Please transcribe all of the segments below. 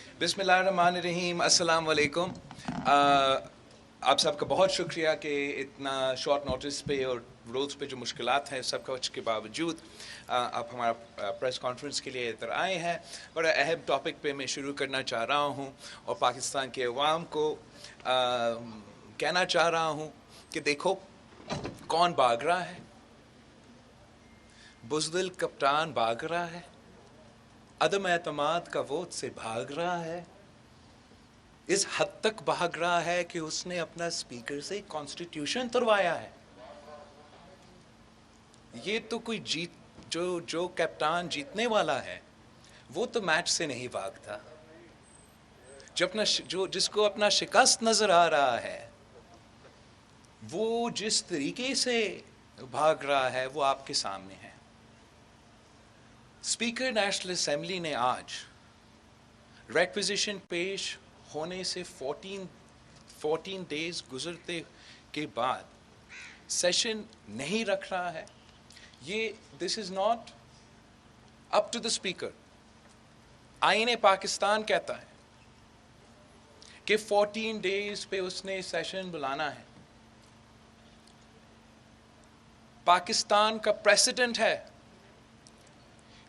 بسم اللہ الرحمن الرحیم. السلام علیکم. آپ سب کا بہت شکریہ کہ اتنا شارٹ نوٹس پہ اور رولز پہ جو مشکلات ہیں سب کچھ کے باوجود آپ ہمارا پریس کانفرنس کے لیے ادھر آئے ہیں. بڑا اہم ٹاپک پہ میں شروع کرنا چاہ رہا ہوں اور پاکستان کے عوام کو کہنا چاہ رہا ہوں کہ دیکھو کون بھاگ رہا ہے. بزدل کپتان بھاگ رہا ہے, عدم اعتماد کا ووٹ سے بھاگ رہا ہے, اس حد تک بھاگ رہا ہے کہ اس نے اپنا اسپیکر سے کانسٹیٹیوشن تروایا ہے. یہ تو کوئی جو کپتان جیتنے والا ہے وہ تو میچ سے نہیں بھاگتا. جس کو اپنا شکست نظر آ رہا ہے وہ جس طریقے سے بھاگ رہا ہے وہ آپ کے سامنے ہے. اسپیکر نیشنل اسمبلی نے آج ریکویزیشن پیش ہونے سے 14 ڈیز گزرتے کے بعد سیشن نہیں رکھ رہا ہے. یہ this is not up to the speaker. آئین پاکستان کہتا ہے کہ 14 ڈیز پہ اس نے سیشن بلانا ہے. پاکستان کا پریسیڈنٹ ہے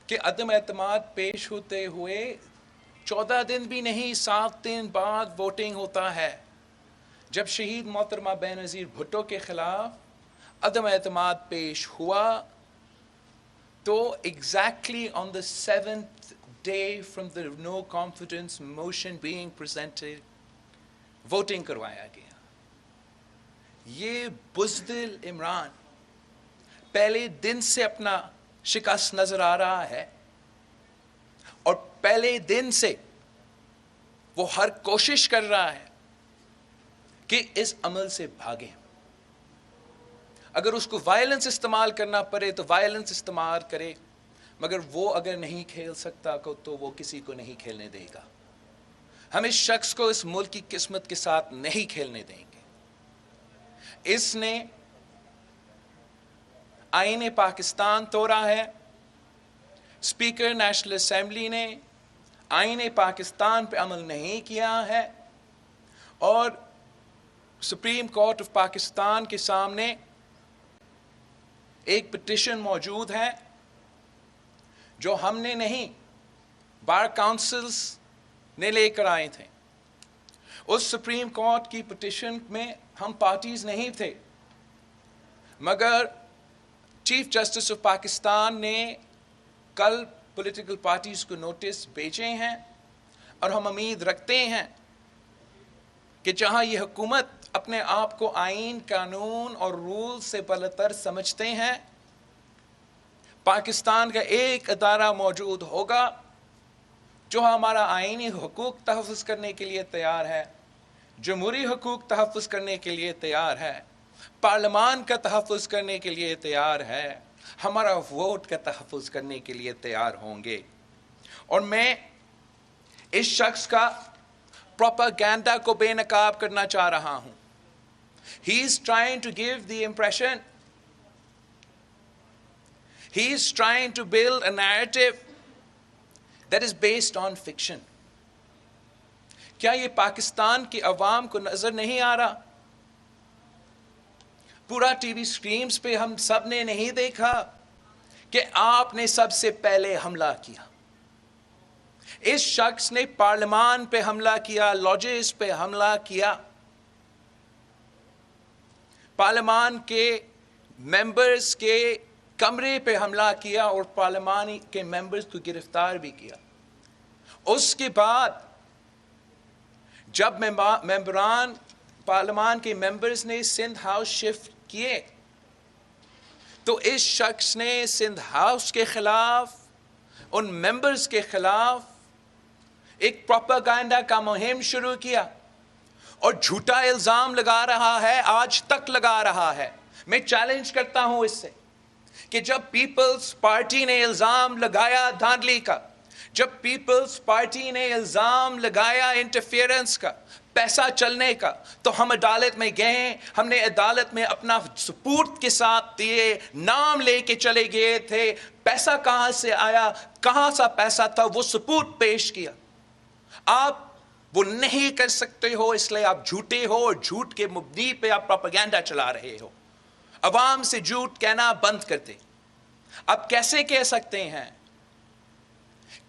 کہ عدم اعتماد پیش ہوتے ہوئے 14 دن بھی نہیں 7 دن بعد ووٹنگ ہوتا ہے. جب شہید محترمہ بینظیر بھٹو کے خلاف عدم اعتماد پیش ہوا تو exactly on the 7th day from the no confidence motion being presented voting کروایا گیا. یہ بزدل عمران پہلے دن سے اپنا شکست نظر آ رہا ہے اور پہلے دن سے وہ ہر کوشش کر رہا ہے کہ اس عمل سے بھاگے. اگر اس کو وائلنس استعمال کرنا پڑے تو وائلنس استعمال کرے, مگر وہ اگر نہیں کھیل سکتا تو وہ کسی کو نہیں کھیلنے دے گا. ہم اس شخص کو اس ملک کی قسمت کے ساتھ نہیں کھیلنے دیں گے. اس نے آئین پاکستان توڑا ہے. اسپیکر نیشنل اسمبلی نے آئین پاکستان پہ عمل نہیں کیا ہے اور سپریم کورٹ آف پاکستان کے سامنے ایک پٹیشن موجود ہے جو ہم نے نہیں بار کاؤنسلز نے لے کر آئے تھے. اس سپریم کورٹ کی پٹیشن میں ہم پارٹیز نہیں تھے, مگر چیف جسٹس آف پاکستان نے کل پولیٹیکل پارٹیز کو نوٹس بھیجے ہیں اور ہم امید رکھتے ہیں کہ جہاں یہ حکومت اپنے آپ کو آئین, قانون اور رول سے بالاتر سمجھتے ہیں, پاکستان کا ایک ادارہ موجود ہوگا جو ہمارا آئینی حقوق تحفظ کرنے کے لیے تیار ہے, جمہوری حقوق تحفظ کرنے کے لیے تیار ہے, پارلیمان کا تحفظ کرنے کے لیے تیار ہے, ہمارا ووٹ کا تحفظ کرنے کے لیے تیار ہوں گے. اور میں اس شخص کا پروپیگنڈا کو بے نقاب کرنا چاہ رہا ہوں. He is trying to give the impression, he is trying to build a narrative that is based on fiction. کیا یہ پاکستان کی عوام کو نظر نہیں آ رہا؟ پورا ٹی وی سکرینز پہ ہم سب نے نہیں دیکھا کہ آپ نے سب سے پہلے حملہ کیا. اس شخص نے پارلیمان پہ حملہ کیا, لاجز پہ حملہ کیا, پارلیمان کے ممبرز کے کمرے پہ حملہ کیا اور پارلیمان کے ممبرز کو گرفتار بھی کیا. اس کے بعد جب ممبران پارلیمان کے ممبرز نے سندھ ہاؤس شفٹ کیے تو اس شخص نے سندھ ہاؤس کے خلاف, ان ممبرز کے خلاف ایک پروپیگنڈا کا مہم شروع کیا اور جھوٹا الزام لگا رہا ہے, آج تک لگا رہا ہے. میں چیلنج کرتا ہوں اس سے کہ جب پیپلز پارٹی نے الزام لگایا دھاندلی کا, جب پیپلز پارٹی نے الزام لگایا انٹرفیئرنس کا, پیسہ چلنے کا, تو ہم عدالت میں گئے, ہم نے عدالت میں اپنا ثبوت کے ساتھ دیے, نام لے کے چلے گئے تھے, پیسہ کہاں سے آیا, کہاں سا پیسہ تھا, وہ ثبوت پیش کیا. آپ وہ نہیں کر سکتے ہو، اس لیے آپ جھوٹے ہو اور جھوٹ کے مبنی پہ آپ پروپیگنڈا چلا رہے ہو. عوام سے جھوٹ کہنا بند کر دیں. آپ کیسے کہہ سکتے ہیں،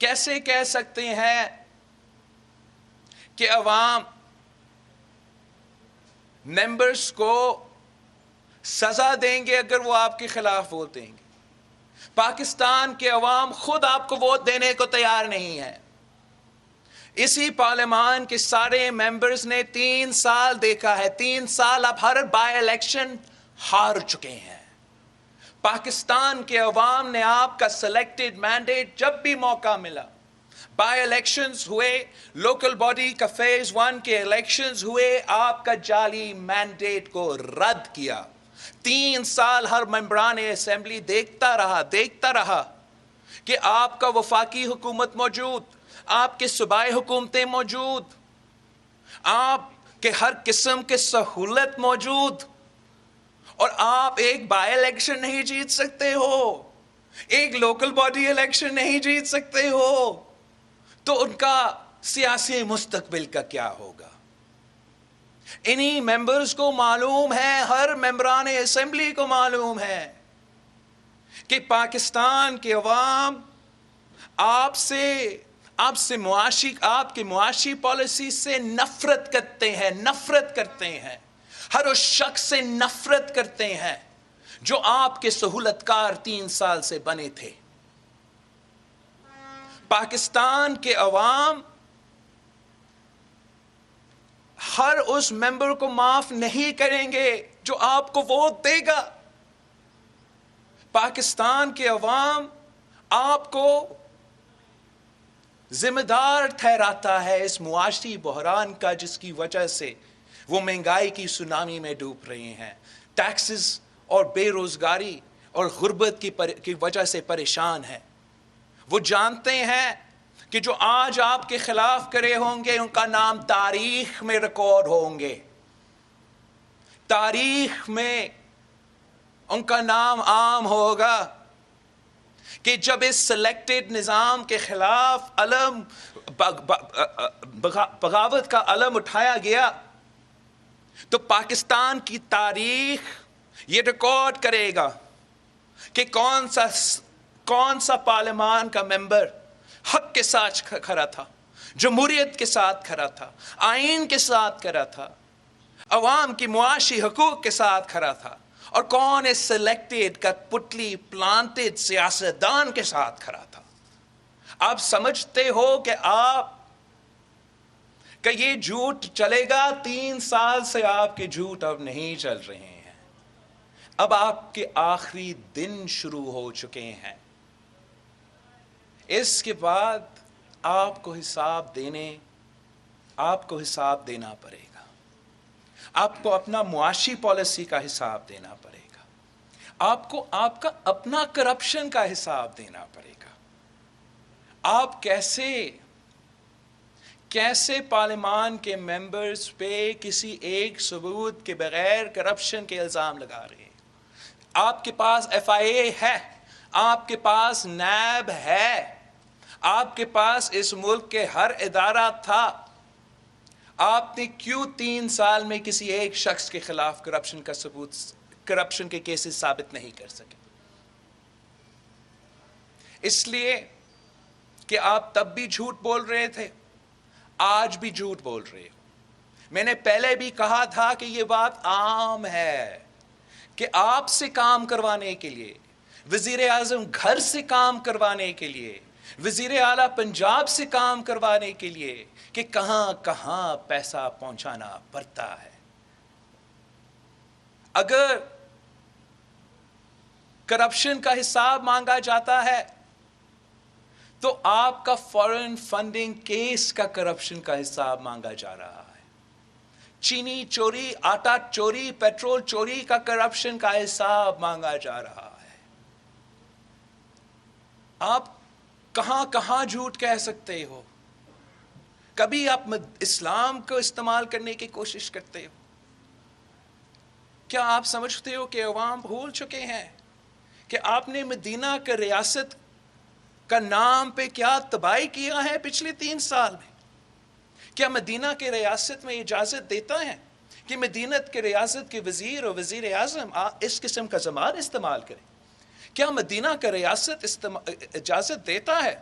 کیسے کہہ سکتے ہیں کہ عوام ممبرز کو سزا دیں گے اگر وہ آپ کے خلاف ووٹ دیں گے؟ پاکستان کے عوام خود آپ کو ووٹ دینے کو تیار نہیں ہے. اسی پارلیمان کے سارے ممبرز نے 3 سال دیکھا ہے، 3 سال اب ہر بائی الیکشن ہار چکے ہیں. پاکستان کے عوام نے آپ کا سلیکٹڈ مینڈیٹ جب بھی موقع ملا، بائی الیکشنز ہوئے، لوکل باڈی کا فیز 1 کے الیکشنز ہوئے، آپ کا جعلی مینڈیٹ کو رد کیا. 3 سال ہر ممبران اسمبلی دیکھتا رہا کہ آپ کا وفاقی حکومت موجود، آپ کے صوبائی حکومتیں موجود، آپ کے ہر قسم کے سہولت موجود، اور آپ ایک بائی الیکشن نہیں جیت سکتے ہو، ایک لوکل باڈی الیکشن نہیں جیت سکتے ہو، تو ان کا سیاسی مستقبل کا کیا ہوگا؟ انہی ممبرز کو معلوم ہے، ہر ممبران اسمبلی کو معلوم ہے کہ پاکستان کے عوام آپ کے معاشی پالیسی سے نفرت کرتے ہیں. ہر اس شخص سے نفرت کرتے ہیں جو آپ کے سہولت کار 3 سال سے بنے تھے. پاکستان کے عوام ہر اس ممبر کو معاف نہیں کریں گے جو آپ کو ووٹ دے گا. پاکستان کے عوام آپ کو ذمہ دار ٹھہراتا ہے اس معاشی بحران کا، جس کی وجہ سے وہ مہنگائی کی سونامی میں ڈوب رہے ہیں، ٹیکسز اور بے روزگاری اور غربت کی وجہ سے پریشان ہیں. وہ جانتے ہیں کہ جو آج آپ کے خلاف کرے ہوں گے ان کا نام تاریخ میں ریکارڈ ہوں گے، تاریخ میں ان کا نام عام ہوگا کہ جب اس سلیکٹڈ نظام کے خلاف علم بغاوت کا علم اٹھایا گیا تو پاکستان کی تاریخ یہ ریکارڈ کرے گا کہ کون سا پارلیمان کا ممبر حق کے ساتھ کھڑا تھا، جمہوریت کے ساتھ کھڑا تھا، آئین کے ساتھ کھڑا تھا، عوام کی معاشی حقوق کے ساتھ کھڑا تھا، اور کون اس سلیکٹڈ کا پٹلی پلانٹڈ سیاستدان کے ساتھ کھڑا تھا. آپ سمجھتے ہو کہ یہ جھوٹ چلے گا؟ 3 سال سے آپ کے جھوٹ اب نہیں چل رہے ہیں، اب آپ کے آخری دن شروع ہو چکے ہیں. اس کے بعد آپ کو حساب دینا پڑے گا. آپ کو اپنا معاشی پالیسی کا حساب دینا پڑے گا. آپ کو آپ کا اپنا کرپشن کا حساب دینا پڑے گا. آپ کیسے پارلیمان کے ممبرز پہ کسی ایک ثبوت کے بغیر کرپشن کے الزام لگا رہے ہیں؟ آپ کے پاس FIA ہے، آپ کے پاس نیب ہے، آپ کے پاس اس ملک کے ہر ادارہ تھا. آپ نے کیوں 3 سال میں کسی ایک شخص کے خلاف کرپشن کے کیسز ثابت نہیں کر سکے؟ اس لیے کہ آپ تب بھی جھوٹ بول رہے تھے، آج بھی جھوٹ بول رہے ہو. میں نے پہلے بھی کہا تھا کہ یہ بات عام ہے کہ آپ سے کام کروانے کے لیے، وزیر اعظم گھر سے کام کروانے کے لیے، وزیر اعلیٰ پنجاب سے کام کروانے کے لیے کہ کہاں پیسہ پہنچانا پڑتا ہے. اگر کرپشن کا حساب مانگا جاتا ہے تو آپ کا فارن فنڈنگ کیس کا کرپشن کا حساب مانگا جا رہا ہے. چینی چوری، آٹا چوری، پیٹرول چوری کا کرپشن کا حساب مانگا جا رہا ہے. آپ کہاں جھوٹ کہہ سکتے ہو؟ کبھی آپ اسلام کو استعمال کرنے کی کوشش کرتے ہو؟ کیا آپ سمجھتے ہو کہ عوام بھول چکے ہیں کہ آپ نے مدینہ کا ریاست کا نام پہ کیا تباہی کیا ہے پچھلے 3 سال میں؟ کیا مدینہ کے ریاست میں اجازت دیتا ہے کہ مدینہ کے ریاست کے وزیر اور وزیر اعظم اس قسم کا زبان استعمال کریں؟ کیا مدینہ کا ریاست اجازت دیتا ہے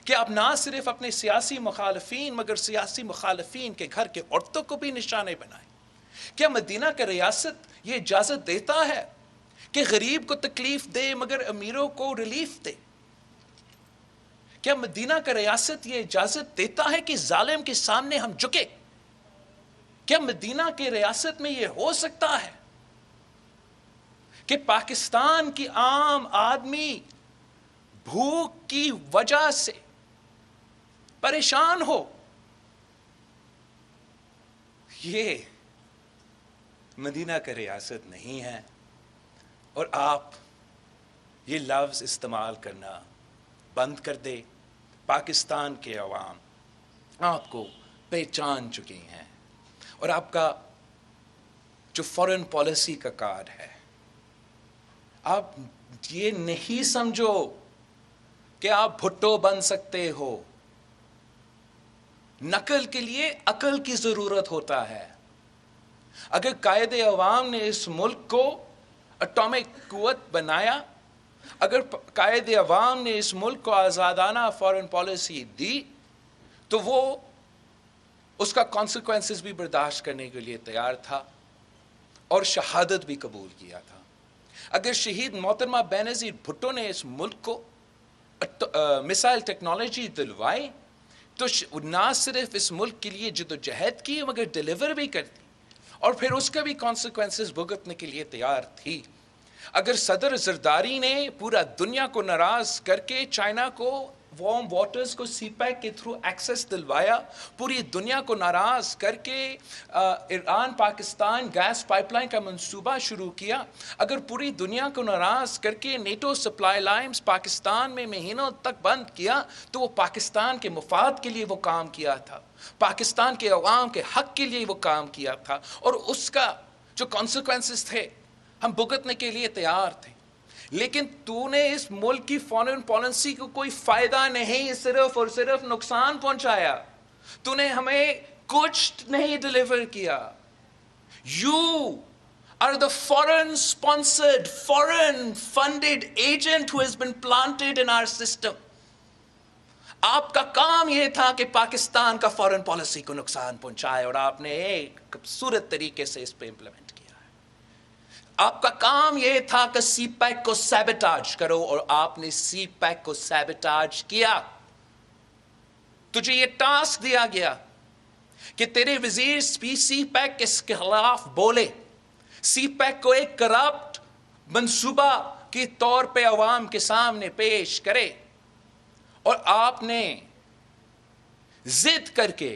کہ آپ نہ صرف اپنے سیاسی مخالفین مگر سیاسی مخالفین کے گھر کے عورتوں کو بھی نشانے بنائیں؟ کیا مدینہ کا ریاست یہ اجازت دیتا ہے کہ غریب کو تکلیف دے مگر امیروں کو ریلیف دے؟ کیا مدینہ کا ریاست یہ اجازت دیتا ہے کہ ظالم کے سامنے ہم جھکے؟ کیا مدینہ کے ریاست میں یہ ہو سکتا ہے کہ پاکستان کی عام آدمی بھوک کی وجہ سے پریشان ہو؟ یہ مدینہ کا ریاست نہیں ہے، اور آپ یہ لفظ استعمال کرنا بند کر دے۔ پاکستان کے عوام آپ کو پہچان چکی ہیں، اور آپ کا جو فورن پالیسی کا کارڈ ہے، آپ یہ نہیں سمجھو کہ آپ بھٹو بن سکتے ہو۔ نقل کے لیے عقل کی ضرورت ہوتا ہے۔ اگر قائد عوام نے اس ملک کو اٹامک قوت بنایا، اگر قائد عوام نے اس ملک کو آزادانہ فارن پالیسی دی، تو وہ اس کا کانسیکوینسز بھی برداشت کرنے کے لیے تیار تھا اور شہادت بھی قبول کیا تھا۔ اگر شہید محترمہ بینظیر بھٹو نے اس ملک کو میسائل ٹیکنالوجی دلوائی، تو نہ صرف اس ملک کے لیے جدوجہد کی مگر ڈیلیور بھی کر دی، اور پھر اس کا بھی کانسیکوینسز بھگتنے کے لیے تیار تھی۔ اگر صدر زرداری نے پورا دنیا کو ناراض کر کے چائنا کو وارم واٹرز کو سی پیک کے تھرو ایکسیس دلوایا، پوری دنیا کو ناراض کر کے Iran Pakistan gas pipeline کا منصوبہ شروع کیا، اگر پوری دنیا کو ناراض کر کے نیٹو سپلائی لائنز پاکستان میں مہینوں تک بند کیا، تو وہ پاکستان کے مفاد کے لیے وہ کام کیا تھا، پاکستان کے عوام کے حق کے لیے وہ کام کیا تھا، اور اس کا جو کانسیکوینسز تھے ہم بھگتنے کے لیے تیار تھے۔ لیکن تو نے اس ملک کی فارن پالیسی کو کوئی فائدہ نہیں، صرف اور صرف نقصان پہنچایا۔ تو نے ہمیں کچھ نہیں ڈیلیور کیا۔ You are the foreign sponsored, foreign funded agent who has been planted in our system. آپ کا کام یہ تھا کہ پاکستان کا فارن پالیسی کو نقصان پہنچائے، اور آپ نے ایک خوبصورت طریقے سے اس پہ امپلیمنٹ کیا۔ آپ کا کام یہ تھا کہ سی پیک کو سیبٹاج کرو، اور آپ نے سی پیک کو سیبٹاج کیا۔ تجھے یہ ٹاسک دیا گیا کہ تیرے وزیر سی پیک کے خلاف بولے، سی پیک کو ایک کرپٹ منصوبہ کے طور پہ عوام کے سامنے پیش کرے، اور آپ نے ضد کر کے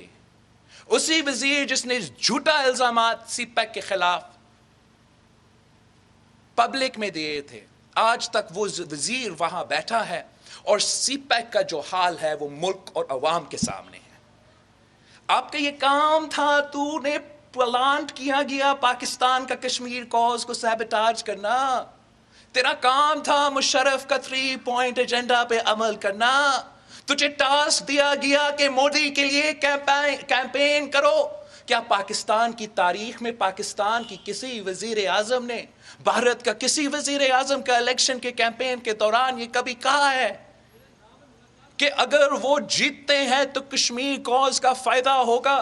اسی وزیر جس نے جھوٹا الزامات سی پیک کے خلاف پبلک میں دیے تھے، آج تک وہ وزیر وہاں بیٹھا ہے، اور سی پیک کا جو حال ہے وہ ملک اور عوام کے سامنے ہے۔ آپ کا یہ کام تھا، تو نے پلانٹ کیا گیا پاکستان کا کشمیر کاز کو سیبٹاج کرنا۔ تیرا کام تھا مشرف کا 3 پوائنٹ ایجنڈا پہ عمل کرنا۔ تجھے ٹاسک دیا گیا کہ مودی کے لیے کیمپین کرو۔ کیا پاکستان کی تاریخ میں پاکستان کی کسی وزیر اعظم نے، بھارت کا کسی وزیر اعظم کا الیکشن کے کیمپین کے دوران یہ کبھی کہا ہے کہ اگر وہ جیتتے ہیں تو کشمیر کاز کا فائدہ ہوگا؟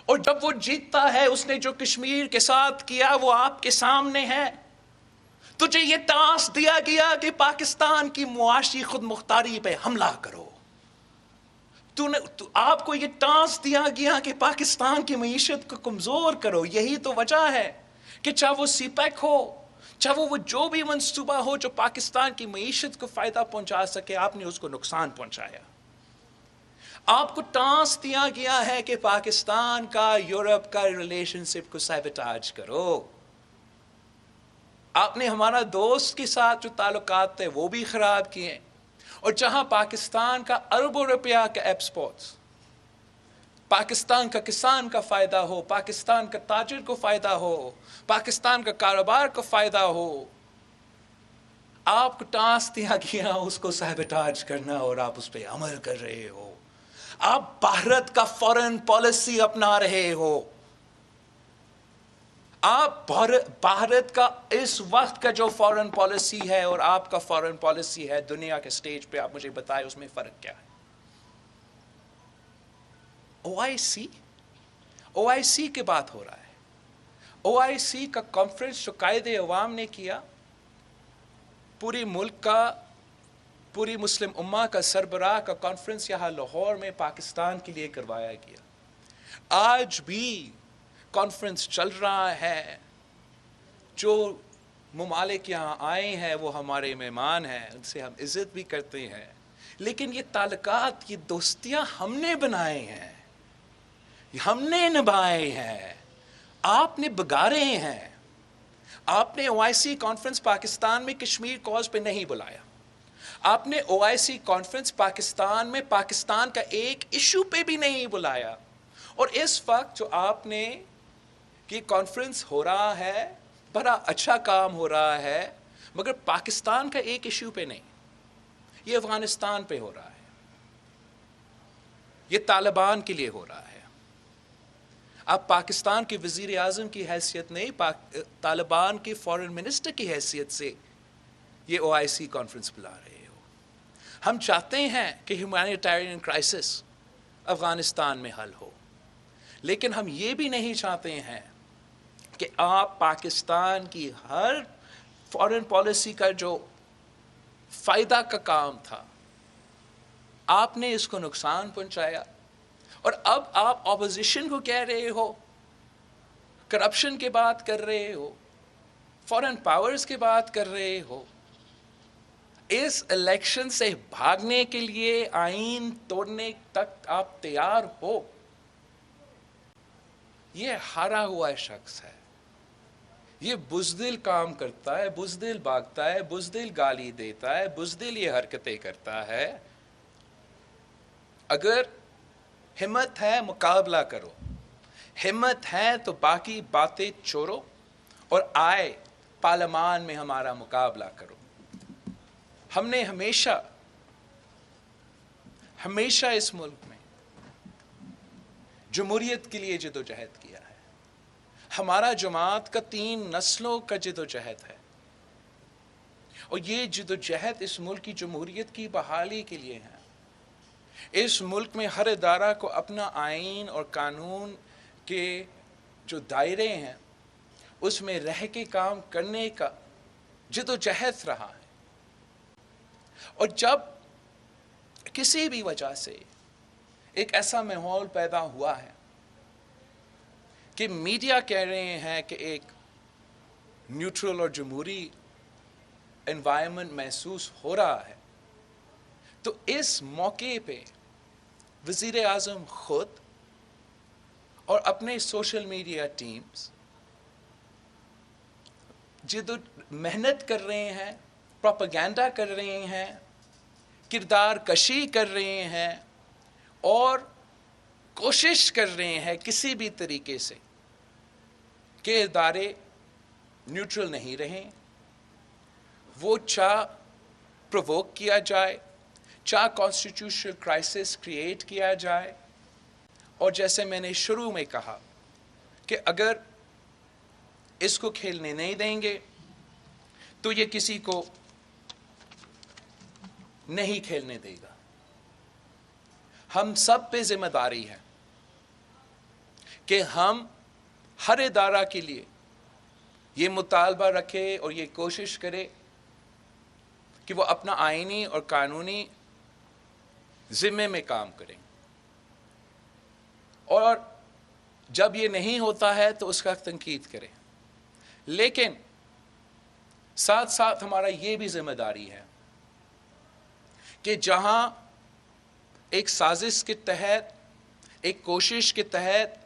اور جب وہ جیتتا ہے، اس نے جو کشمیر کے ساتھ کیا وہ آپ کے سامنے ہے۔ تجھے یہ ٹاسک دیا گیا کہ پاکستان کی معاشی خود مختاری پہ حملہ کرو۔ آپ کو یہ ٹاسک دیا گیا کہ پاکستان کی معیشت کو کمزور کرو۔ یہی تو وجہ ہے کہ چاہے وہ سی پیک ہو، چاہے وہ جو بھی منصوبہ ہو جو پاکستان کی معیشت کو فائدہ پہنچا سکے، آپ نے اس کو نقصان پہنچایا۔ آپ کو ٹاسک دیا گیا ہے کہ پاکستان کا یورپ کا ریلیشن شپ کو سیبٹاج کرو۔ آپ نے ہمارا دوست کے ساتھ جو تعلقات تھے وہ بھی خراب کیے، اور جہاں پاکستان کا اربوں روپیہ کا ایکسپورٹس، پاکستان کا کسان کا فائدہ ہو، پاکستان کا تاجر کو فائدہ ہو، پاکستان کا کاروبار کو فائدہ ہو، آپ کو ٹاسک دیا گیا اس کو سیبٹاج کرنا، اور آپ اس پہ عمل کر رہے ہو۔ آپ بھارت کا فورن پالیسی اپنا رہے ہو. آپ بھارت کا اس وقت کا جو فورن پالیسی ہے اور آپ کا فورن پالیسی ہے دنیا کے سٹیج پہ، آپ مجھے بتائیں اس میں فرق کیا ہے؟ او آئی سی کی بات ہو رہا ہے. او آئی سی کا کانفرنس جو قائد عوام نے کیا، پوری ملک کا، پوری مسلم امہ کا سربراہ کا کانفرنس یہاں لاہور میں پاکستان کے لیے کروایا گیا. آج بھی کانفرنس چل رہا ہے. جو ممالک یہاں آئے ہیں وہ ہمارے مہمان ہیں، ان سے ہم عزت بھی کرتے ہیں، لیکن یہ تعلقات، یہ دوستیاں ہم نے بنائے ہیں، ہم نے نبھائے ہیں، آپ نے بگاڑے ہیں. آپ نے او آئی سی کانفرنس پاکستان میں کشمیر کوز پہ نہیں بلایا. آپ نے او آئی سی کانفرنس پاکستان میں پاکستان کا ایک ایشو پہ بھی نہیں بلایا. اور اس وقت جو آپ نے یہ کانفرنس ہو رہا ہے، بڑا اچھا کام ہو رہا ہے، مگر پاکستان کا ایک ایشو پہ نہیں، یہ افغانستان پہ ہو رہا ہے، یہ طالبان کے لیے ہو رہا ہے. آپ پاکستان کے وزیر اعظم کی حیثیت نہیں، طالبان کے فارن منسٹر کی حیثیت سے یہ او آئی سی کانفرنس بلا رہے ہو. ہم چاہتے ہیں کہ ہیومینیٹیرین کرائسس افغانستان میں حل ہو، لیکن ہم یہ بھی نہیں چاہتے ہیں کہ آپ پاکستان کی ہر فارن پالیسی کا جو فائدہ کا کام تھا، آپ نے اس کو نقصان پہنچایا. اور اب آپ اپوزیشن کو کہہ رہے ہو، کرپشن کی بات کر رہے ہو، فارن پاورز کی بات کر رہے ہو. اس الیکشن سے بھاگنے کے لیے آئین توڑنے تک آپ تیار ہو. یہ ہارا ہوا شخص ہے، یہ بزدل کام کرتا ہے، بزدل بھاگتا ہے، بزدل گالی دیتا ہے، بزدل یہ حرکتیں کرتا ہے. اگر ہمت ہے مقابلہ کرو، ہمت ہے تو باقی باتیں چھوڑو اور آئے پارلیمان میں ہمارا مقابلہ کرو. ہم نے ہمیشہ اس ملک میں جمہوریت کے لیے جد و جہد کیا ہے. ہمارا جماعت کا 3 نسلوں کا جد و جہد ہے، اور یہ جد و جہد اس ملک کی جمہوریت کی بحالی کے لیے ہے. اس ملک میں ہر ادارہ کو اپنا آئین اور قانون کے جو دائرے ہیں اس میں رہ کے کام کرنے کا جد و جہد رہا ہے. اور جب کسی بھی وجہ سے ایک ایسا ماحول پیدا ہوا ہے کہ میڈیا کہہ رہے ہیں کہ ایک نیوٹرل اور جمہوری انوائرمنٹ محسوس ہو رہا ہے، تو اس موقع پہ وزیر اعظم خود اور اپنے سوشل میڈیا ٹیمز محنت کر رہے ہیں، پروپیگنڈا کر رہے ہیں، کردار کشی کر رہے ہیں، اور کوشش کر رہے ہیں کسی بھی طریقے سے کہ ادارے نیوٹرل نہیں رہیں. وہ چاہ پرووک کیا جائے، چاہ کانسٹیٹیوشنل کرائسس کریٹ کیا جائے. اور جیسے میں نے شروع میں کہا کہ اگر اس کو کھیلنے نہیں دیں گے تو یہ کسی کو نہیں کھیلنے دے گا. ہم سب پہ ذمہ داری ہے کہ ہم ہر ادارہ کے لیے یہ مطالبہ رکھے اور یہ کوشش کرے کہ وہ اپنا آئینی اور قانونی ذمے میں کام کریں. اور جب یہ نہیں ہوتا ہے تو اس کا تنقید کریں. لیکن ساتھ ساتھ ہمارا یہ بھی ذمہ داری ہے کہ جہاں ایک سازش کے تحت، ایک کوشش کے تحت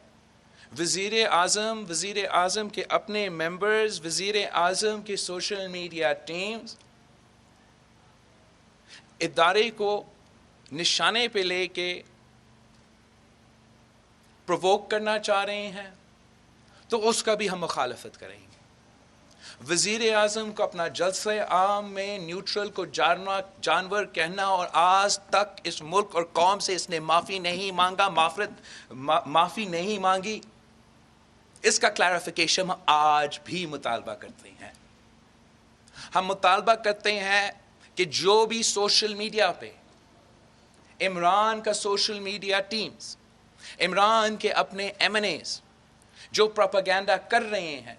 وزیر اعظم کے اپنے ممبرز، وزیر اعظم کے سوشل میڈیا ٹیمز ادارے کو نشانے پہ لے کے پرووک کرنا چاہ رہے ہیں، تو اس کا بھی ہم مخالفت کریں گے. وزیر اعظم کو اپنا جلسہ عام میں نیوٹرل کو جانور کہنا، اور آج تک اس ملک اور قوم سے اس نے معافی نہیں مانگا، معافی نہیں مانگی. اس کا کلیریفیکیشن ہم آج بھی مطالبہ کرتے ہیں. ہم مطالبہ کرتے ہیں کہ جو بھی سوشل میڈیا پہ عمران کا سوشل میڈیا ٹیمز، عمران کے اپنے ایم این ایز جو پروپیگنڈا کر رہے ہیں،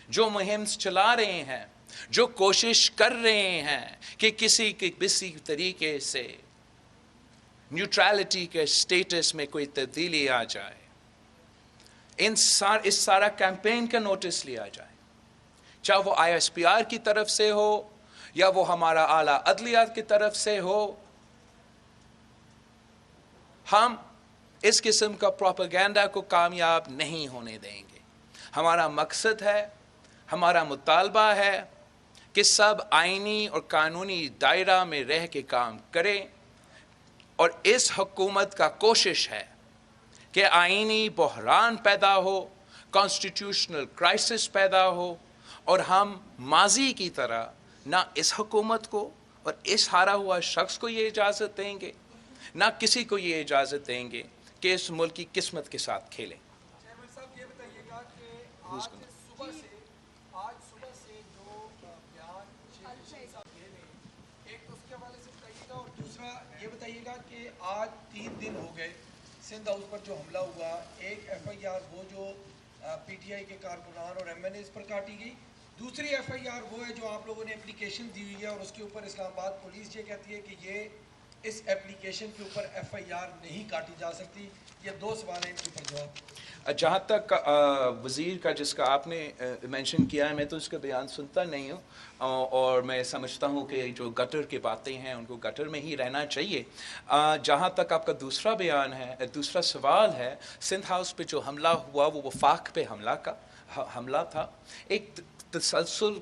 جو مہم چلا رہے ہیں، جو کوشش کر رہے ہیں کہ کسی طریقے سے نیوٹرلٹی کے سٹیٹس میں کوئی تبدیلی آ جائے، اس سارا کیمپین کا نوٹس لیا جائے، چاہے وہ آئی ایس پی آر کی طرف سے ہو یا وہ ہمارا اعلیٰ عدلیہ کی طرف سے ہو. ہم اس قسم کا پروپیگنڈا کو کامیاب نہیں ہونے دیں گے. ہمارا مقصد ہے، ہمارا مطالبہ ہے کہ سب آئینی اور قانونی دائرہ میں رہ کے کام کریں، اور اس حکومت کا کوشش ہے کہ آئینی بحران پیدا ہو، کانسٹیٹیوشنل کرائسس پیدا ہو، اور ہم ماضی کی طرح نہ اس حکومت کو اور اس ہارا ہوا شخص کو یہ اجازت دیں گے، نہ کسی کو یہ اجازت دیں گے کہ اس ملک کی قسمت کے ساتھ کھیلیں. چیئرمین صاحب یہ بتائیے گا کہ آج صبح سے جو بیان صاحب دے رہے ہیں، ایک تو اس کے حوالے سے بتائیے گا، اور دوسرا یہ بتائیے گا کہ آج 3 دن ہو گئے سندھ ہاؤس پر جو حملہ ہوا. ایک ایف آئی آر وہ جو پی ٹی آئی کے کارکنان اور ایم این ایز پر کاٹی گئی، دوسری ایف آئی آر وہ ہے جو آپ لوگوں نے اپلیکیشن دی ہوئی ہے، اور اس کے اوپر اسلام آباد پولیس یہ کہتی ہے کہ یہ اس اپلیکیشن کے اوپر ایف آئی آر نہیں کاٹی جا سکتی. یہ 2 سوال ہیں، ان کے اوپر جواب. جہاں تک وزیر کا جس کا آپ نے مینشن کیا ہے، میں تو اس کا بیان سنتا نہیں ہوں، اور میں سمجھتا ہوں کہ جو گٹر کی باتیں ہیں ان کو گٹر میں ہی رہنا چاہیے. جہاں تک آپ کا دوسرا بیان ہے، دوسرا سوال ہے، سندھ ہاؤس پہ جو حملہ ہوا وہ وفاق پہ حملہ تھا. ایک تسلسل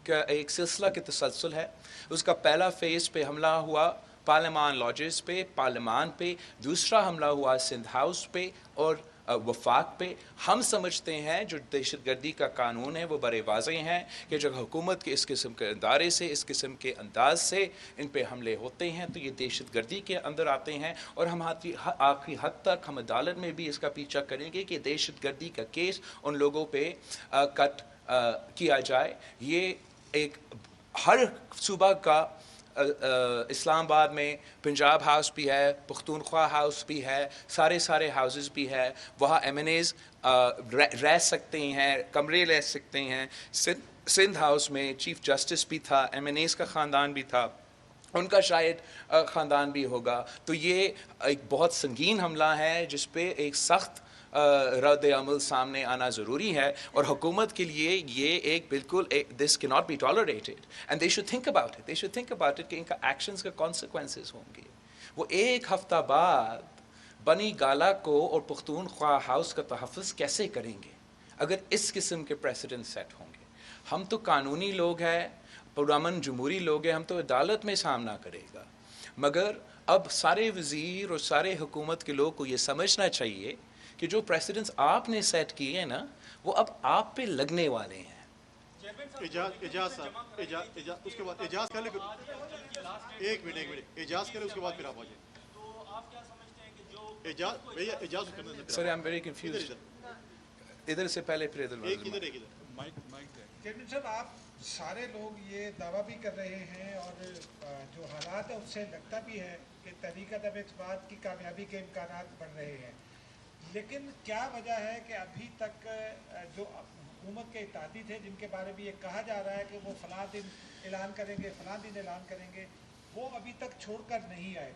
کا ایک سلسلہ کے تسلسل ہے. اس کا پہلا فیز پہ حملہ ہوا پارلیمان لاجز پہ، پارلیمان پہ، دوسرا حملہ ہوا سندھ ہاؤس پہ اور وفاق پہ. ہم سمجھتے ہیں جو دہشت گردی کا قانون ہے وہ بڑے واضح ہیں کہ جب حکومت کے اس قسم کے ادارے سے، اس قسم کے انداز سے ان پہ حملے ہوتے ہیں تو یہ دہشت گردی کے اندر آتے ہیں، اور ہم آخری حد تک ہم عدالت میں بھی اس کا پیچھا کریں گے کہ دہشت گردی کا کیس ان لوگوں پہ کٹ کیا جائے. یہ ایک ہر صوبہ کا اسلام آباد میں پنجاب ہاؤس بھی ہے، پختونخوا ہاؤس بھی ہے، سارے ہاؤسز بھی ہے، وہاں ایم این ایز رہ سکتے ہیں، کمرے لے سکتے ہیں. سندھ ہاؤس میں چیف جسٹس بھی تھا، ایم این ایز کا خاندان بھی تھا، ان کا شاید خاندان بھی ہوگا. تو یہ ایک بہت سنگین حملہ ہے جس پہ ایک سخت رد عمل سامنے آنا ضروری ہے، اور حکومت کے لیے یہ ایک بالکل دس کی not be tolerated, and they should think about it, they should think about it کہ ان کا ایکشنز کا کانسیکوینسز ہوں گے. وہ ایک ہفتہ بعد بنی گالا کو اور پختونخوا ہاؤس کا تحفظ کیسے کریں گے اگر اس قسم کے پریسیڈنٹ سیٹ ہوں گے؟ ہم تو قانونی لوگ ہیں، پرامن جمہوری لوگ ہیں، ہم تو عدالت میں سامنا کرے گا. مگر اب سارے وزیر اور سارے حکومت کے لوگ کو یہ سمجھنا چاہیے کہ جو پریسیڈنٹس آپ نے سیٹ کیے ہیں نا وہ اب آپ پہ لگنے والے ہیں. اجاز صاحب اس کے بعد اجاز کر لیں، ایک منٹ اجاز کریں، اس کے بعد پھر آپ آ جائیں. تو آپ کیا سمجھتے ہیں کہ جو اجاز کرنا سر آئی ایم ویری کنفیوزڈ. ادھر سے پہلے پھر ادھر. چیئرمین صاحب، آپ سارے لوگ یہ دعویٰ بھی کر رہے ہیں اور جو حالات ہے اس سے لگتا بھی ہے کہ تحریک عدم اعتماد کی کامیابی کے امکانات بڑھ رہے ہیں، لیکن کیا وجہ ہے کہ ابھی تک جو حکومت کے اتحادی تھے جن کے بارے میں یہ کہا جا رہا ہے کہ وہ فلاں دن اعلان کریں گے، فلاں دن اعلان کریں گے، وہ ابھی تک چھوڑ کر نہیں آئے؟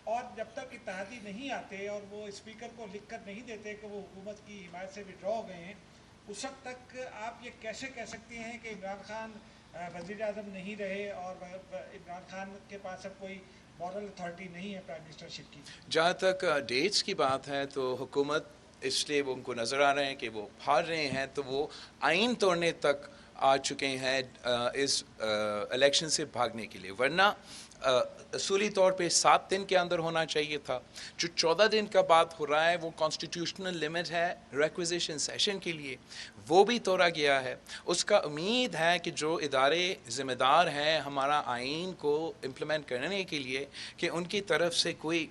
اور جب تک اتحادی نہیں آتے اور وہ اسپیکر کو لکھ کر نہیں دیتے کہ وہ حکومت کی حمایت سے وڈرا ہو گئے ہیں، اس وقت تک آپ یہ کیسے کہہ سکتے ہیں کہ عمران خان وزیر اعظم نہیں رہے اور عمران خان کے پاس اب کوئی مورل اتھارٹی نہیں ہے پرائم منسٹر شپ کی؟ جہاں تک ڈیٹس کی بات ہے تو حکومت اس لیے وہ ان کو نظر آ رہے ہیں کہ وہ ہار رہے ہیں تو وہ آئین توڑنے تک آ چکے ہیں اس الیکشن سے بھاگنے کے لیے. ورنہ اصولی طور پہ 7 دن کے اندر ہونا چاہیے تھا. جو 14 دن کا بات ہو رہا ہے وہ کانسٹیٹیوشنل لمٹ ہے ریکویزیشن سیشن کے لیے, وہ بھی توڑا گیا ہے. اس کا امید ہے کہ جو ادارے ذمہ دار ہیں ہمارا آئین کو امپلیمنٹ کرنے کے لیے, کہ ان کی طرف سے کوئی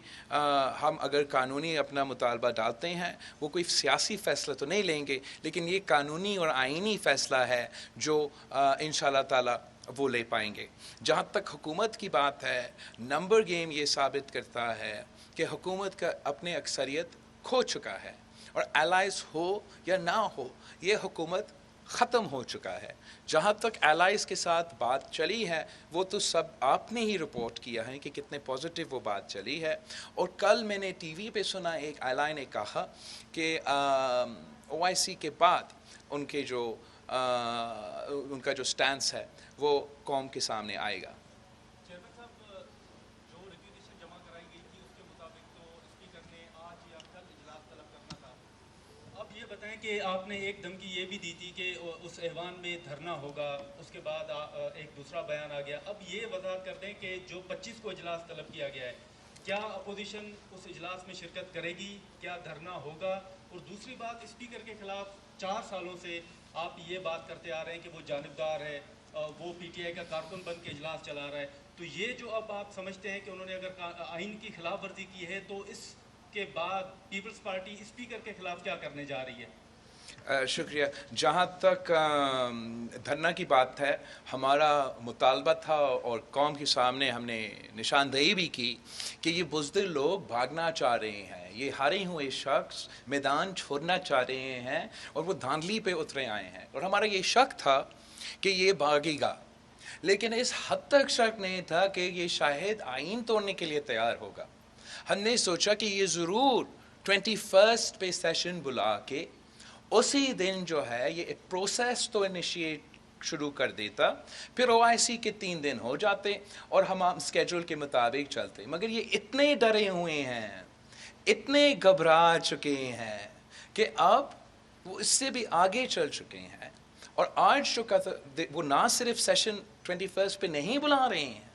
ہم اگر قانونی اپنا مطالبہ ڈالتے ہیں وہ کوئی سیاسی فیصلہ تو نہیں لیں گے, لیکن یہ قانونی اور آئینی فیصلہ ہے جو انشاءاللہ تعالی وہ لے پائیں گے. جہاں تک حکومت کی بات ہے, نمبر گیم یہ ثابت کرتا ہے کہ حکومت کا اپنے اکثریت کھو چکا ہے, اور الائز ہو یا نہ ہو یہ حکومت ختم ہو چکا ہے. جہاں تک الائز کے ساتھ بات چلی ہے وہ تو سب آپ نے ہی رپورٹ کیا ہے کہ کتنے پازیٹیو وہ بات چلی ہے. اور کل میں نے ٹی وی پہ سنا ایک اعلان نے کہا کہ او آئی سی کے بعد ان کے جو ان کا جو سٹینس ہے وہ قوم کے سامنے آئے گا. چیئرمین صاحب, جو ریکویزیشن جمع کرائی گئی تھی اس کے مطابق تو اسپیکر نے آج یا کل اجلاس طلب کرنا تھا. اب یہ بتائیں کہ آپ نے ایک دھمکی یہ بھی دی تھی کہ اس ایوان میں دھرنا ہوگا, اس کے بعد ایک دوسرا بیان آ گیا. اب یہ وضاحت کر دیں کہ جو 25 کو اجلاس طلب کیا گیا ہے, کیا اپوزیشن اس اجلاس میں شرکت کرے گی, کیا دھرنا ہوگا؟ اور دوسری بات, اسپیکر کے خلاف 4 سالوں سے آپ یہ بات کرتے آ رہے ہیں کہ وہ جانبدار ہے, وہ پی ٹی آئی کا کارکن بن کے اجلاس چلا رہا ہے, تو یہ جو اب آپ سمجھتے ہیں کہ انہوں نے اگر آئین کی خلاف ورزی کی ہے تو اس کے بعد پیپلز پارٹی اسپیکر کے خلاف کیا کرنے جا رہی ہے؟ شکریہ. جہاں تک دھرنا کی بات ہے, ہمارا مطالبہ تھا اور قوم کے سامنے ہم نے نشاندہی بھی کی کہ یہ بزدل لوگ بھاگنا چاہ رہے ہیں, یہ ہارے ہوئے شخص میدان چھوڑنا چاہ رہے ہیں اور وہ دھاندلی پہ اترے آئے ہیں, اور ہمارا یہ شک تھا کہ یہ بھاگے گا, لیکن اس حد تک شک نہیں تھا کہ یہ شاید آئین توڑنے کے لیے تیار ہوگا. ہم نے سوچا کہ یہ ضرور 21 پہ سیشن بلا کے اسی دن جو ہے یہ ایک پروسیس تو انیشیٹ شروع کر دیتا, پھر او آئی سی کے 3 دن ہو جاتے اور ہم اسکیجول کے مطابق چلتے. مگر یہ اتنے ڈرے ہوئے ہیں, اتنے گھبرا چکے ہیں کہ اب وہ اس سے بھی آگے چل چکے ہیں. اور آج جو وہ نہ صرف سیشن 21 پہ نہیں بلا رہے ہیں,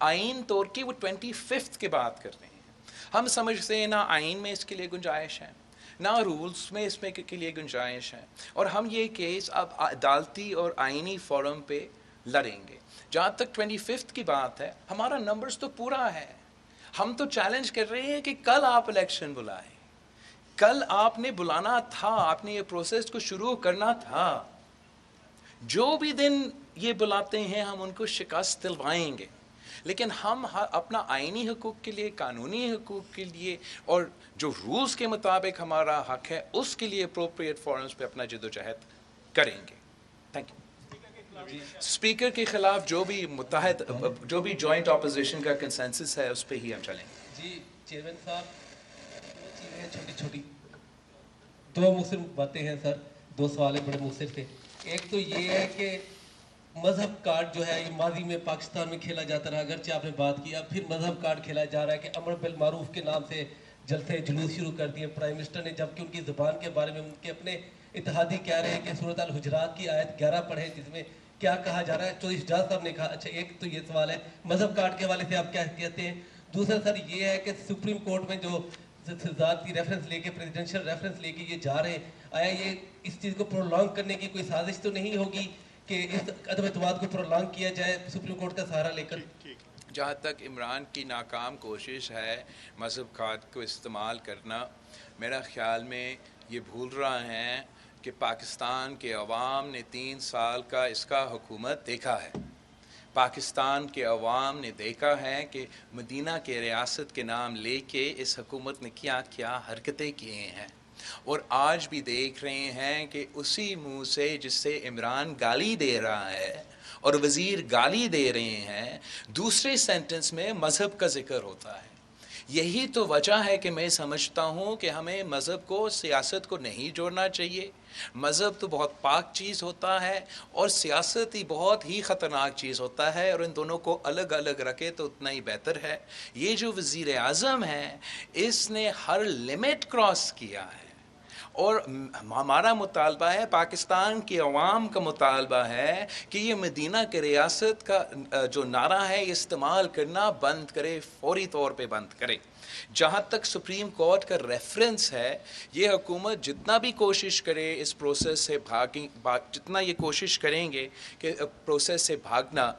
آئین توڑ کے وہ 25 کے بات کر رہے ہیں. ہم سمجھتے ہیں نہ آئین میں اس کے لیے گنجائش ہے, نہ رولز میں اس میں کے لیے گنجائش ہے, اور ہم یہ کیس اب عدالتی اور آئینی فورم پہ لڑیں گے. جہاں تک 25 کی بات ہے, ہمارا نمبرز تو پورا ہے. ہم تو چیلنج کر رہے ہیں کہ کل آپ الیکشن بلائیں, کل آپ نے بلانا تھا, آپ نے یہ پروسیس کو شروع کرنا تھا. جو بھی دن یہ بلاتے ہیں ہم ان کو شکست دلوائیں گے, لیکن ہم اپنا آئینی حقوق کے لیے, قانونی حقوق کے لیے اور جو رولز کے مطابق ہمارا حق ہے اس کے لیے اپروپریٹ فورمز پہ اپنا جدوجہد کریں گے. Thank you. اسپیکر کے خلاف جو بھی متحد جو بھی جوائنٹ اپوزیشن کا کنسنسس ہے اس پہ ہی ہم چلیں گے. جی چیئرمین صاحب, چیزیں ہیں چھوٹی چھوٹی, 2 مختصر باتیں ہیں سر, 2 سوال ہیں بڑے مختصر سے. ایک تو یہ ہے کہ مذہب کارڈ جو ہے یہ ماضی میں پاکستان میں کھیلا جاتا رہا, اگرچہ آپ نے بات کی, اب پھر مذہب کارڈ کھیلا جا رہا ہے کہ امر بالمعروف کے نام سے جلسے جلوس شروع کر دیے پرائم منسٹر نے, جبکہ ان کی زبان کے بارے میں ان کے اپنے اتحادی کہہ رہے ہیں کہ سورۃ الحجرات کی آیت 11 پڑھیں جس میں کیا کہا جا رہا ہے. تو اجاز صاحب نے کہا. اچھا, ایک تو یہ سوال ہے مذہب کارڈ کے حوالے سے آپ کیا کہتے ہیں. دوسرا سر یہ ہے کہ سپریم کورٹ میں جو ذاتی ریفرنس لے کے, پریزیڈنشل ریفرنس لے کے یہ جا رہے ہیں, آیا یہ اس چیز کو پرولونگ کرنے کی کوئی سازش تو نہیں ہوگی کہ اس عدم اعتماد کو پرولونگ کیا جائے سپریم کورٹ کا سہارا لے کر؟ جہاں تک عمران کی ناکام کوشش ہے مذہب کارڈ کو استعمال کرنا, میرا خیال میں یہ بھول رہا ہے کہ پاکستان کے عوام نے 3 سال کا اس کا حکومت دیکھا ہے. پاکستان کے عوام نے دیکھا ہے کہ مدینہ کے ریاست کے نام لے کے اس حکومت نے کیا کیا حرکتیں کیے ہیں, اور آج بھی دیکھ رہے ہیں کہ اسی منہ سے جس سے عمران گالی دے رہا ہے اور وزیر گالی دے رہے ہیں, دوسرے سینٹنس میں مذہب کا ذکر ہوتا ہے. یہی تو وجہ ہے کہ میں سمجھتا ہوں کہ ہمیں مذہب کو سیاست کو نہیں جوڑنا چاہیے. مذہب تو بہت پاک چیز ہوتا ہے اور سیاست ہی بہت ہی خطرناک چیز ہوتا ہے, اور ان دونوں کو الگ الگ رکھے تو اتنا ہی بہتر ہے. یہ جو وزیر اعظم ہے اس نے ہر لمٹ کراس کیا ہے, اور ہمارا مطالبہ ہے, پاکستان کی عوام کا مطالبہ ہے کہ یہ مدینہ کی ریاست کا جو نعرہ ہے یہ استعمال کرنا بند کرے, فوری طور پہ بند کرے. جہاں تک سپریم کورٹ کا ریفرنس ہے, یہ حکومت جتنا بھی کوشش کرے اس پروسیس سے جتنا یہ کوشش کریں گے کہ پروسیس سے بھاگنا,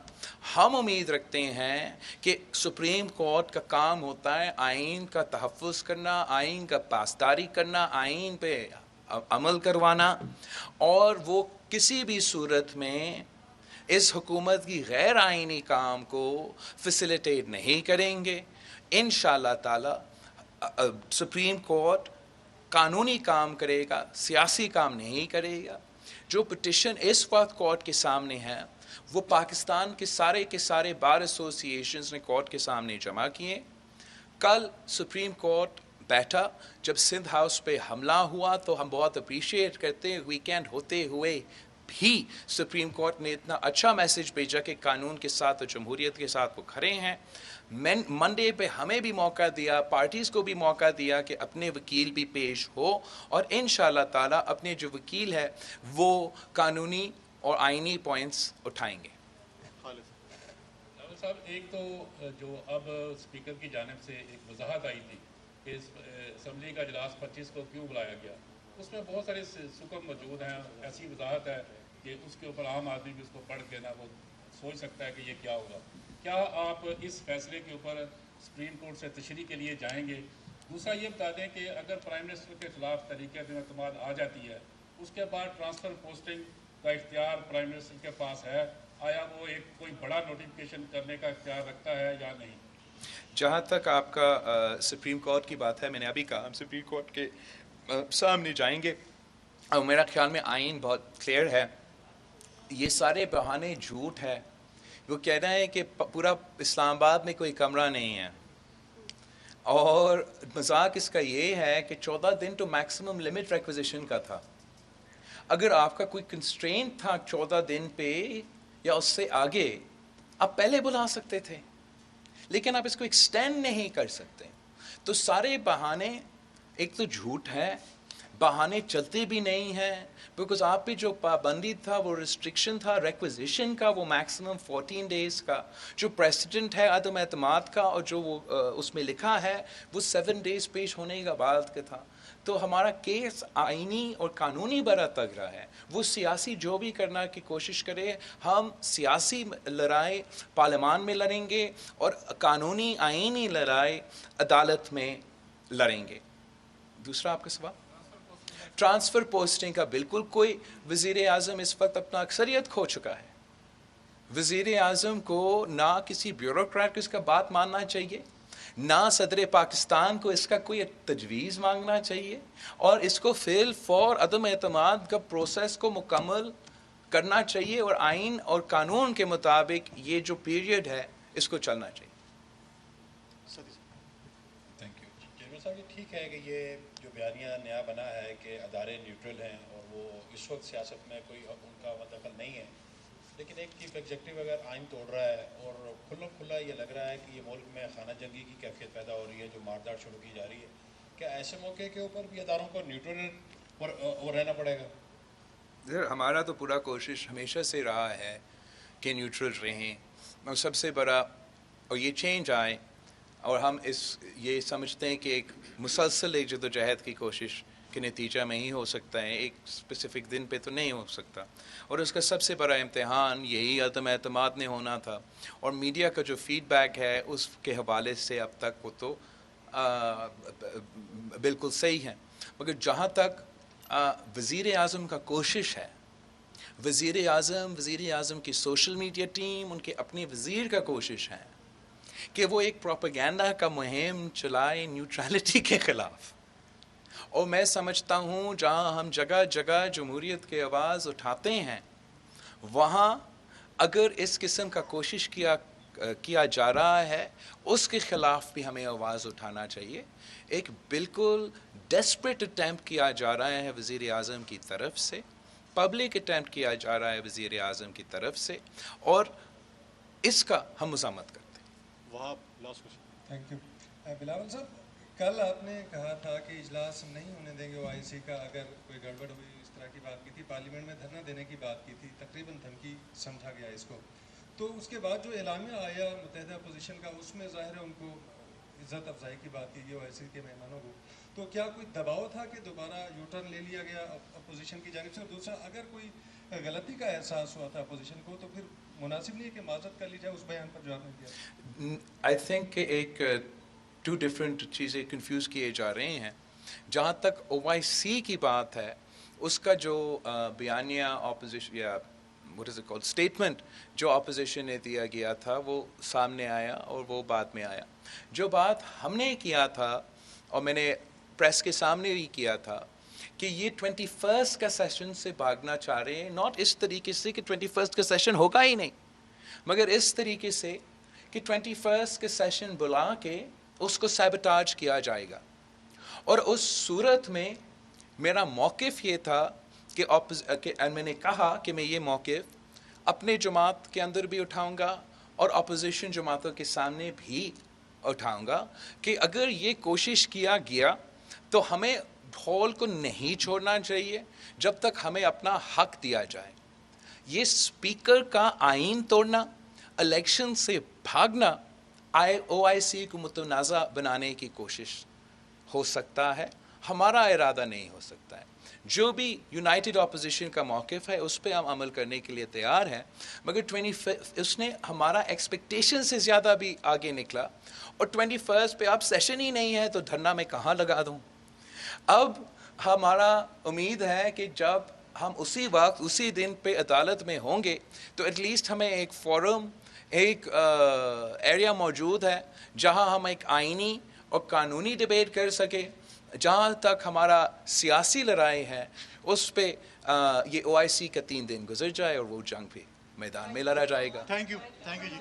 ہم امید رکھتے ہیں کہ سپریم کورٹ کا کام ہوتا ہے آئین کا تحفظ کرنا, آئین کا پاسداری کرنا, آئین پہ عمل کروانا, اور وہ کسی بھی صورت میں اس حکومت کی غیر آئینی کام کو فیسیلیٹیٹ نہیں کریں گے. انشاءاللہ تعالی سپریم کورٹ قانونی کام کرے گا, سیاسی کام نہیں کرے گا. جو پٹیشن اس وقت کورٹ کے سامنے ہے وہ پاکستان کے سارے بار ایسوسیشنز نے کورٹ کے سامنے جمع کیے. کل سپریم کورٹ بیٹھا, جب سندھ ہاؤس پہ حملہ ہوا تو ہم بہت اپریشیٹ کرتے ہیں, ویکینڈ ہوتے ہوئے بھی سپریم کورٹ نے اتنا اچھا میسج بھیجا کہ قانون کے ساتھ اور جمہوریت کے ساتھ وہ کھڑے ہیں. منڈے پہ ہمیں بھی موقع دیا, پارٹیز کو بھی موقع دیا کہ اپنے وکیل بھی پیش ہو, اور انشاءاللہ تعالی اپنے جو وکیل ہے وہ قانونی اور آئینی پوائنٹس اٹھائیں گے. صاحب, ایک تو جو اب اسپیکر کی جانب سے ایک وضاحت آئی تھی کہ اسمبلی کا اجلاس 25 کو کیوں بلایا گیا, اس میں بہت سارے سکم موجود ہیں. ایسی وضاحت ہے کہ اس کے اوپر عام آدمی بھی اس کو پڑھ کے نا وہ سوچ سکتا ہے کہ یہ کیا ہوگا. کیا آپ اس فیصلے کے اوپر سپریم کورٹ سے تشریح کے لیے جائیں گے؟ دوسرا یہ بتا دیں کہ اگر پرائم منسٹر کے خلاف تحریک عدم اعتماد آ جاتی ہے, اس کے بعد ٹرانسفر پوسٹنگ کا اختیار پرائم منسٹر کے پاس ہے, آیا وہ ایک کوئی بڑا نوٹیفکیشن کرنے کا اختیار رکھتا ہے یا نہیں؟ جہاں تک آپ کا سپریم کورٹ کی بات ہے, میں نے ابھی کہا ہم سپریم کورٹ کے سامنے جائیں گے, اور میرا خیال میں آئین بہت کلیئر ہے. یہ سارے بہانے جھوٹ ہے. وہ کہہ رہے ہیں کہ پورا اسلام آباد میں کوئی کمرہ نہیں ہے, اور مذاق اس کا یہ ہے کہ 14 دن تو میکسیمم لمٹ ریکویزیشن کا تھا. اگر آپ کا کوئی کنسٹرینٹ تھا 14 دن پہ یا اس سے آگے, آپ پہلے بلا سکتے تھے, لیکن آپ اس کو ایکسٹینڈ نہیں کر سکتے. تو سارے بہانے ایک تو جھوٹ ہے, بہانے چلتے بھی نہیں ہیں, بیکاز آپ پہ جو پابندی تھا, وہ ریسٹرکشن تھا ریکویزیشن کا, وہ میکسیمم 14 ڈیز کا. جو پریسیڈنٹ ہے عدم اعتماد کا, اور جو وہ اس میں لکھا ہے وہ 7 ڈیز پیش ہونے کا بعد کا تھا. تو ہمارا کیس آئینی اور قانونی بڑا تگڑا ہے. وہ سیاسی جو بھی کرنا کی کوشش کرے, ہم سیاسی لڑائی پارلیمان میں لڑیں گے اور قانونی آئینی لڑائی عدالت میں لڑیں گے. دوسرا آپ کا سوال ٹرانسفر پوسٹنگ کا, بالکل کوئی وزیر اعظم اس وقت اپنا اکثریت کھو چکا ہے. وزیر اعظم کو نہ کسی بیوروکریٹ کو اس کا بات ماننا چاہیے, نہ صدر پاکستان کو اس کا کوئی تجویز مانگنا چاہیے, اور اس کو فی الفور عدم اعتماد کا پروسیس کو مکمل کرنا چاہیے, اور آئین اور قانون کے مطابق یہ جو پیریڈ ہے اس کو چلنا چاہیے. Thank you. چیئرمین صاحب, یہ ٹھیک ہے کہ یہ جو بیانیہ نیا بنا ہے کہ ادارے نیوٹرل ہیں اور وہ اس وقت سیاست میں کوئی ان کا دخل نہیں ہے, لیکن ایک چیف ایگزیکٹو اگر آئین توڑ رہا ہے اور کھلا یہ لگ رہا ہے کہ یہ ملک میں خانہ جنگی کی کیفیت پیدا ہو رہی ہے, جو مارداڑ شروع کی جا رہی ہے, کیا ایسے موقع کے اوپر بھی اداروں کو نیوٹرل اور رہنا پڑے گا؟ ہمارا تو پورا کوشش ہمیشہ سے رہا ہے کہ نیوٹرل رہیں, اور سب سے بڑا اور یہ چینج آئے, اور ہم یہ سمجھتے ہیں کہ ایک مسلسل ایک جدوجہد کی کوشش کے نتیجہ میں ہی ہو سکتا ہے, ایک اسپیسیفک دن پہ تو نہیں ہو سکتا. اور اس کا سب سے بڑا امتحان یہی عدم اعتماد نے ہونا تھا, اور میڈیا کا جو فیڈ بیک ہے اس کے حوالے سے اب تک وہ تو بالکل صحیح ہے. مگر جہاں تک وزیر اعظم کا کوشش ہے, وزیر اعظم کی سوشل میڈیا ٹیم, ان کے اپنی وزیر کا کوشش ہے کہ وہ ایک پروپیگنڈا کا مہم چلائے نیوٹرلٹی کے خلاف. اور میں سمجھتا ہوں جہاں ہم جگہ جگہ جمہوریت کی آواز اٹھاتے ہیں, وہاں اگر اس قسم کا کوشش کیا جا رہا ہے, اس کے خلاف بھی ہمیں آواز اٹھانا چاہیے. ایک بالکل ڈیسپریٹ اٹیمپٹ کیا جا رہا ہے وزیر اعظم کی طرف سے, پبلک اٹیمپٹ کیا جا رہا ہے وزیر اعظم کی طرف سے, اور اس کا ہم مذمت کرتے ہیں. وہاں last question. Thank you. Bilawal صاحب, کل آپ نے کہا تھا کہ اجلاس نہیں ہونے دیں گے OIC کا اگر کوئی گڑبڑ ہوئی، اس طرح کی بات کی تھی، پارلیمنٹ میں دھرنا دینے کی بات کی تھی، تقریباً دھمکی سمجھا گیا اس کو. تو اس کے بعد جو اعلامیہ آیا متحدہ اپوزیشن کا، اس میں ظاہر ہے ان کو عزت افزائی کی بات کی گئی OIC کے مہمانوں کو. تو کیا کوئی دباؤ تھا کہ دوبارہ یو ٹرن لے لیا گیا اپوزیشن کی جانب سے؟ اور دوسرا، اگر کوئی غلطی کا احساس ہوا تھا اپوزیشن کو تو پھر مناسب نہیں ہے کہ معذرت کر لی جائے؟ اس بیان پر جو آپ نے دیا. آئی تھنک کہ ایک ٹو ڈفرینٹ چیزیں کنفیوز کیے جا رہے ہیں. جہاں تک OIC کی بات ہے، اس کا جو بیانیہ اپوزیشن یا what is it called statement جو اپوزیشن نے دیا گیا تھا وہ سامنے آیا اور وہ بعد میں آیا. جو بات ہم نے کیا تھا اور میں نے پریس کے سامنے بھی کیا تھا کہ یہ 21 کا سیشن سے بھاگنا چاہ رہے ہیں. ناٹ اس طریقے سے کہ 21 کا سیشن ہوگا ہی نہیں، مگر اس طریقے سے کہ 21 کا سیشن بلا کے اس کو سیبوٹاج کیا جائے گا. اور اس صورت میں میرا موقف یہ تھا کہ میں نے کہا کہ میں یہ موقف اپنے جماعت کے اندر بھی اٹھاؤں گا اور اپوزیشن جماعتوں کے سامنے بھی اٹھاؤں گا کہ اگر یہ کوشش کیا گیا تو ہمیں ڈھول کو نہیں چھوڑنا چاہیے جب تک ہمیں اپنا حق دیا جائے. یہ اسپیکر کا آئین توڑنا، الیکشن سے بھاگنا OIC کو متنازع بنانے کی کوشش ہو سکتا ہے، ہمارا ارادہ نہیں ہو سکتا ہے. جو بھی یونائٹڈ اپوزیشن کا موقف ہے اس پہ ہم عمل کرنے کے لیے تیار ہیں، مگر اس نے ہمارا ایکسپیکٹیشن سے زیادہ بھی آگے نکلا. اور 21 پہ اب سیشن ہی نہیں ہے تو دھرنا میں کہاں لگا دوں؟ اب ہمارا امید ہے کہ جب ہم اسی وقت اسی دن پہ عدالت میں ہوں گے تو ایٹ لیسٹ ہمیں ایک فورم، ایک ایریا موجود ہے جہاں ہم ایک آئینی اور قانونی ڈبیٹ کر سکیں. جہاں تک ہمارا سیاسی لڑائی ہے اس پہ یہ OIC کا 3 دن گزر جائے اور وہ جنگ پہ میدان میں لڑا جائے گا. Thank you G.